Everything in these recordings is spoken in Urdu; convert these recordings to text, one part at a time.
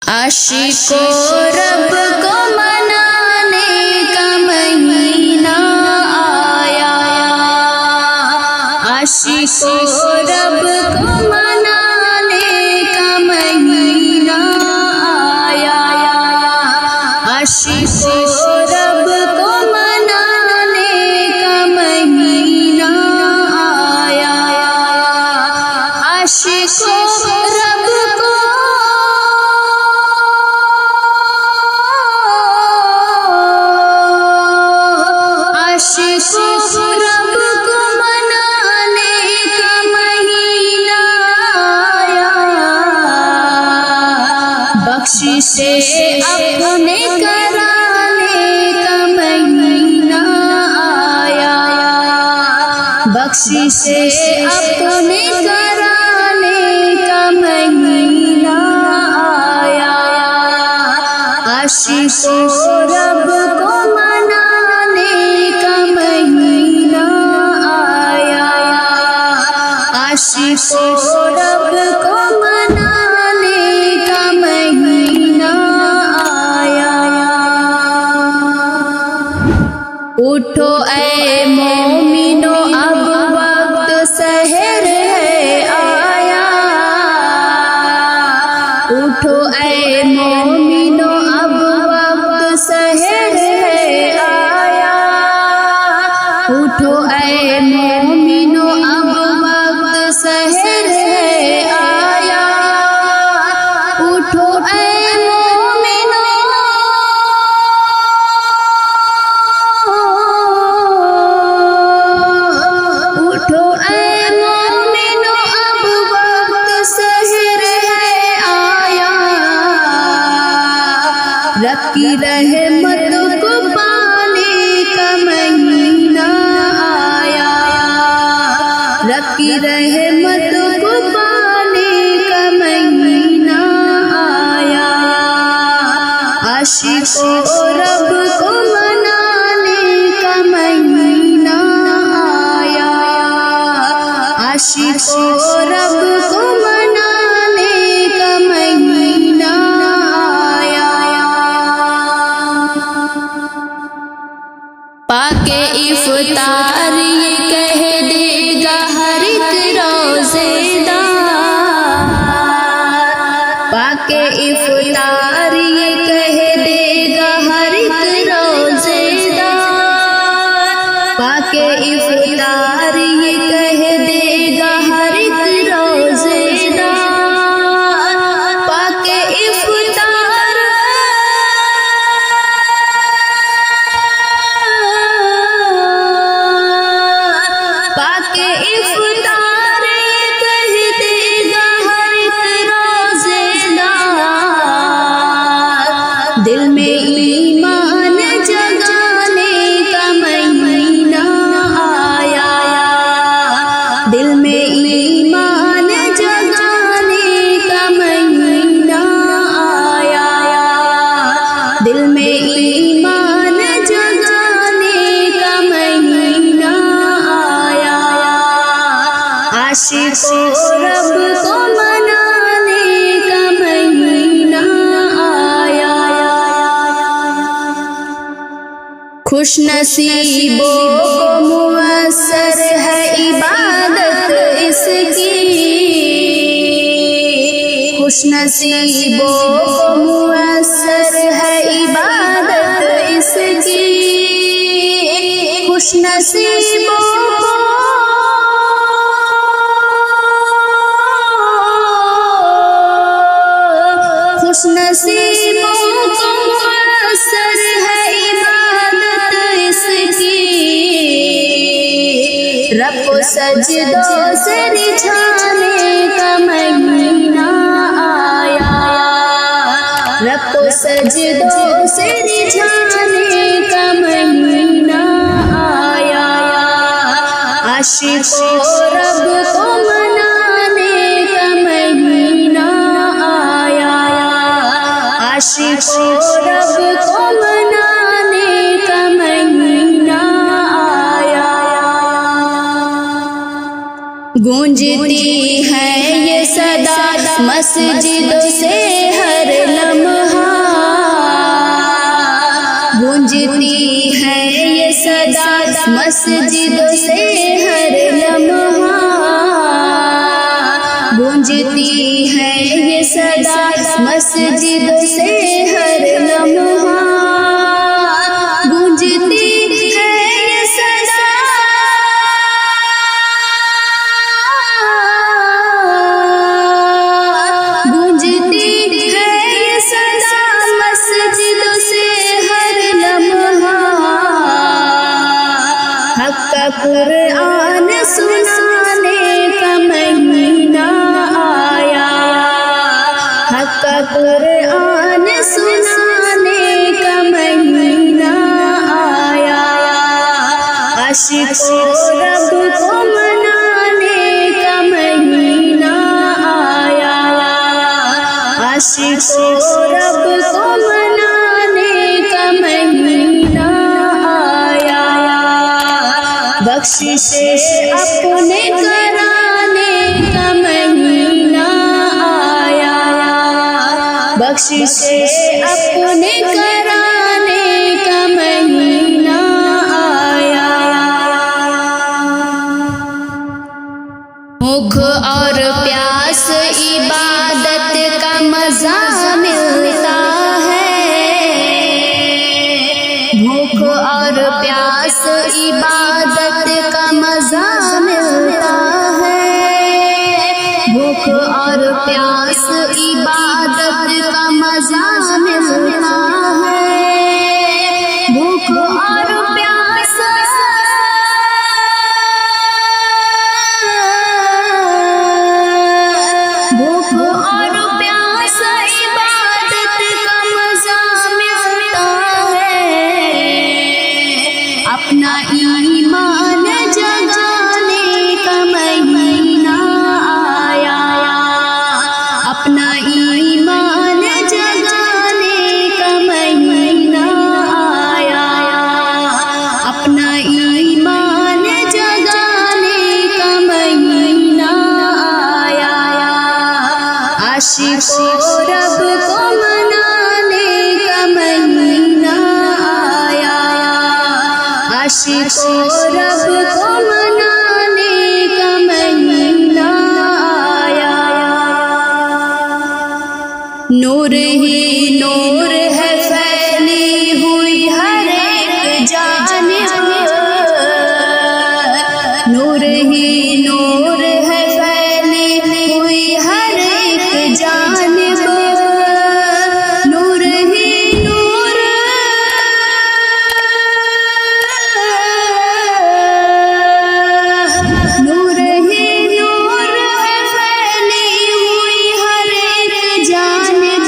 عاشقوں رب کو منانے کا مہینہ آیا، عاشقوں رب کو منانے کا مہینہ آیا، عاشقوں رب کو منانے کا مہینہ آیا، عاشقوں رب کو رب کو منانے کا مہینہ آیا، بخششیں اپنے کرانے کا مہینہ آیا، بخششیں اپنے کرانے کا مہینہ آیا، عاشقوں رب کو منانے کا مہینہ آیا، عاشقوں رب کو منانے کا مہینہ آیا۔ اٹھو اے مومنو اب وقت سحر ہے آیا، اٹھو اے مومنو اب وقت سحر ہے آیا، اٹھو اے مومنو اب وقت سحر ہے آیا، اٹھو اے مومنو اٹھو اے مومنو اب وقت سحر ہے آیا، رب کی رحمت کو پانے کا مہینہ آیا، رب کی رحمت کو پانے کا مہینہ آیا، عاشقوں رب کو منانے کا مہینہ آیا، عاشقوں رب کو منانے کا مہینہ آیا۔ پاک افطار یہ کہہ دے گا ہر ایک روزے دار، پاک افطار یہ کہہ دے گا ہر ایک روزے دار، پاک افطار یہ کہہ دے گا ہر ایک روزے دار، پاک افطار پاک افطار یہ کہہ دے گا ہر ایک روزے دار، دل میں ایمان جگانے کا مہینہ آیا، دل میں ایمان جگانے کا مہینہ آیا، دل میں ایمان جگانے کا مہینہ آیا، عاشقوں رب کو منانے کا مہینہ آیا، خوش نصیبوں کو میسر ہے عبادت اس کی، خوش نصیبوں کو میسر ہے عبادت اس کی، خوش نصیبوں خوش نصیبوں کو میسر ہے عبادت اس کی، رب کو سجدوں سے رجھانے کا مہینہ آیا، رب کو سجدوں سے رجھانے کا مہینہ آیا، عاشقوں رب کو منانے کا مہینہ آیا، عاشقوں رب کو منانے کا مہینہ آیا۔ گونجتی ہے یہ صدا مسجدوں سے ہر لمحہ، مسجدوں سے ہر لمحہ گونجتی ہے یہ صدا، مسجدوں سے ہر لمحہ گونجتی ہے یہ صدا، گونجتی ہے یہ صدا مسجدوں سے ہر لمحہ، حق کا قرآن سنانے کا مہینہ آیا، حق کا قرآن سنانے کا مہینہ آیا، عاشقوں رب کو منانے کا مہینہ آیا، عاشقوں رب کو منانے کا مہینہ آیا، بخشش اپنے کرانے کا مہینہ آیا، بخشش اپنے کرانے کا مہینہ آیا، بھوک اور پیاس عبادت کا مزہ ملتا ہے، بھوک اور پیاس عبادت کا مزہ ملتا ہے، بھوک اور پیاس عبادت کا مزہ ملتا ہے، بھوک اور پیاس بھوک اور پیاس عبادت کا مزہ ملتا ہے، اپنا ایمان جگانے کا مہینہ آیا، اپنا ایمان جگانے کا مہینہ آیا، اپنا ایمان جگانے کا مہینہ آیا، عاشقوں رب کو منانے کا مہینہ آیا، عاشقوں رب کو منانے کا مہینہ آیا، نور ہی نور ہے پھیلی ہوئی ہر ایک جانب، نور ہی نور ہے پھیلی ہوئی ہر ایک جانب، نور ہی نور، نور ہی نور ہے پھیلی ہوئی ہر ایک جانب،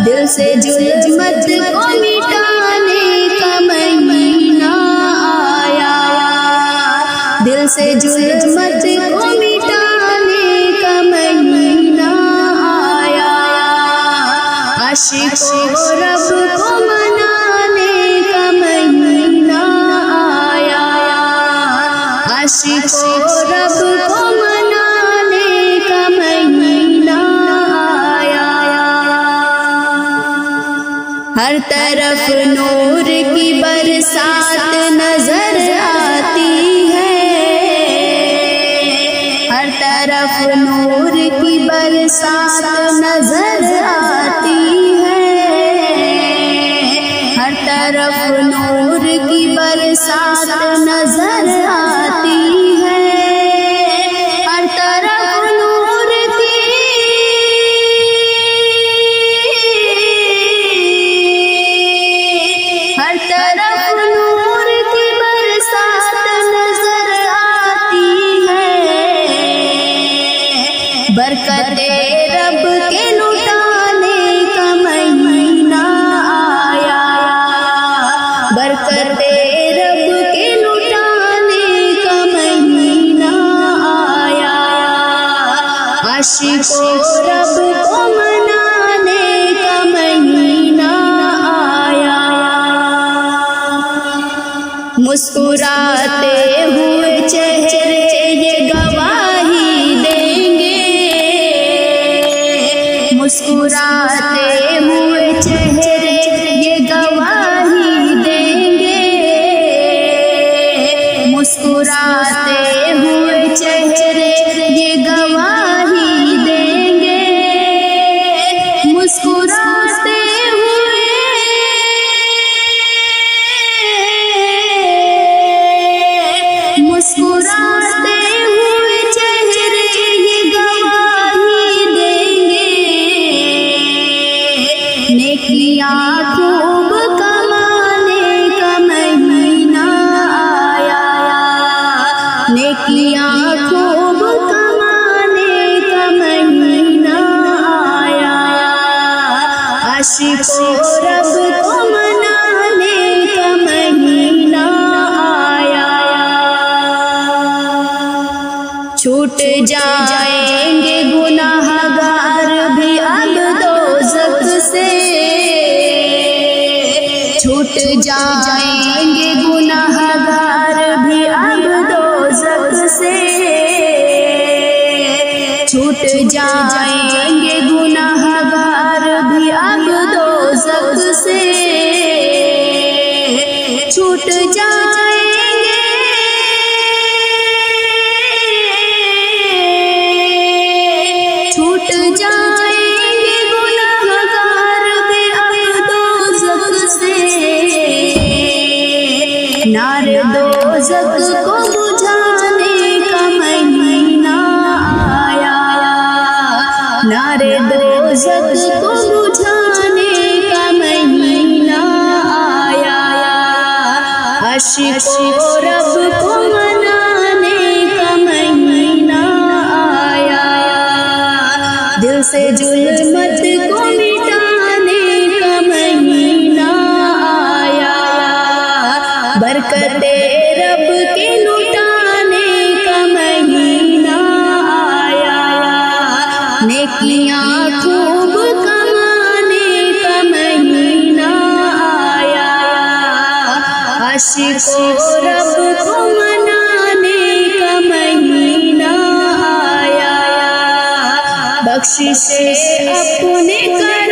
دل سے ظلمت کو مٹانے کا مہینہ آیا، دل سے ظلمت کو مٹانے کا مہینہ آیا، عاشقوں رب کو منانے کا مہینہ آیا، عاشقوں رب کو منانے کا مہینہ آیا، ہر طرف نور کی برسات نظر آتی ہے، ہر طرف نور کی برسات نظر آتی ہے، ہر طرف نور کی برسات نظر آتی ہے، ہر طرف نور کی، ہر طرف نور کی برسات نظر آتی ہے، برکت رب کے لٹانے کا مہینہ آیا، برکت رب کے لٹانے کا مہینہ آیا، عاشقوں رب کو منانے کا مہینہ آیا، مسکراتے ہوئے چہرے یہ گواہی دیں گے، مسکراتے ہوئے چہرے یہ گواہی دیں گے، نیکیاں خوب کمانے کا مہینہ آیا، نیکیاں خوب کمانے کا مہینہ آیا، عاشقوں رب کو منانے کا مہینہ آیا، چھوٹ جائیں گے گناہ گار بھی اب دوزخ سے، چھوٹ جائیں گے گناہ گار بھی اب دوزخ سے، چھوٹ جائیں گے گناہ گار بھی اب دوزخ سے، چھوٹ جائیں گے، چھوٹ جائیں گے گناہ گار بھی اب دوزخ سے، نار دوزخ کو بجھانے کا مہینہ آیا، نار دوزخ کو بجھانے کا مہینہ آیا، عاشقوں رب کو منانے کا مہینہ آیا، دل سے ظلمت کو مٹانے کا مہینہ آیا، برکت رب کے لٹانے کا مہینہ آیا، نیکیاں خوب کمانے کا مہینہ آیا، عاشقوں رب کو منانے کا مہینہ آیا، بخشش اپنے کر